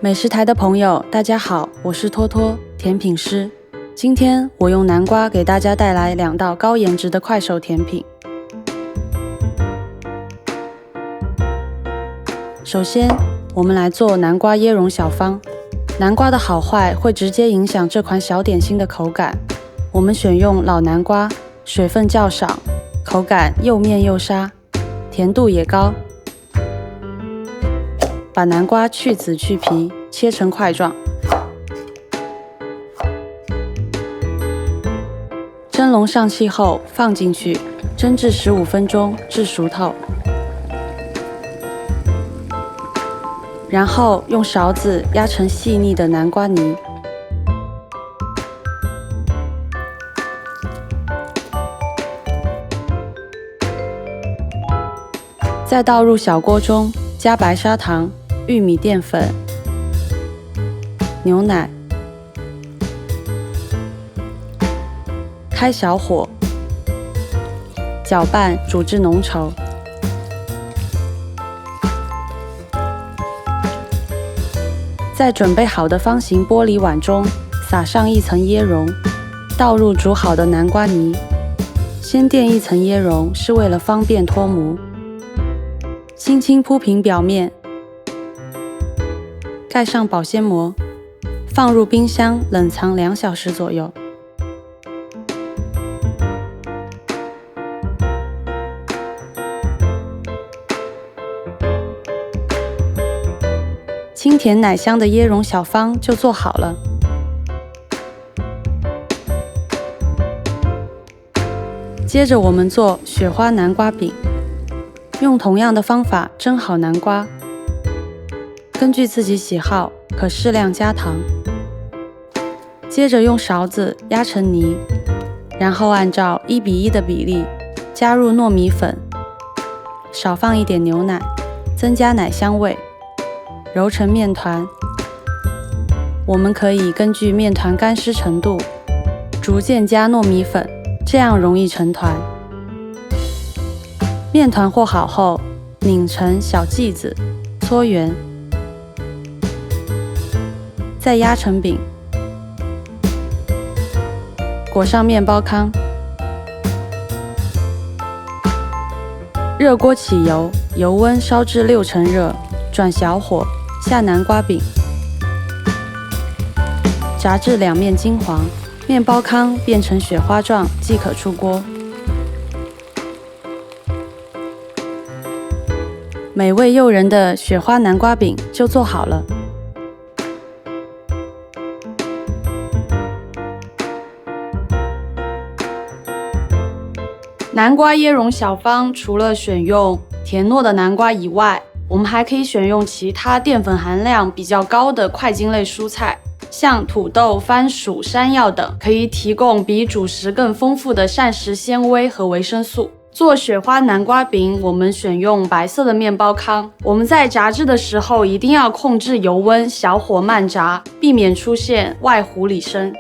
美食台的朋友，大家好，我是托托，甜品师。今天我用南瓜给大家带来2道高颜值的快手甜品。首先，我们来做南瓜椰蓉小方。南瓜的好坏会直接影响这款小点心的口感。我们选用老南瓜，水分较少，口感又面又沙，甜度也高。把南瓜去籽去皮，切成块状。蒸笼上气后放进去，蒸至15分钟至熟透。然后用勺子压成细腻的南瓜泥。再倒入小锅中，加白砂糖、玉米淀粉、牛奶，开小火，搅拌煮至浓稠。在准备好的方形玻璃碗中，撒上一层椰蓉，倒入煮好的南瓜泥。先垫一层椰蓉是为了方便脱模，轻轻铺平表面，盖上保鲜膜，放入冰箱冷藏2小时左右。清甜奶香的椰蓉小方就做好了。接着我们做雪花南瓜饼，用同样的方法蒸好南瓜，根据自己喜好可适量加糖。接着用勺子压成泥，然后按照1:1的比例加入糯米粉，少放一点牛奶，增加奶香味。揉成面团，我们可以根据面团干湿程度逐渐加糯米粉，这样容易成团。面团和好后，拧成小剂子，搓圆，再压成饼，裹上面包糠。热锅起油，油温烧至6成热，转小火。下南瓜饼，炸至2面金黄，面包糠变成雪花状即可出锅。美味诱人的雪花南瓜饼就做好了。南瓜椰蓉小方除了选用甜糯的南瓜以外，我们还可以选用其他淀粉含量比较高的块茎类蔬菜，像土豆、番薯、山药等，可以提供比主食更丰富的膳食纤维和维生素。做雪花南瓜饼，我们选用白色的面包糠。我们在炸制的时候一定要控制油温，小火慢炸，避免出现外糊里生。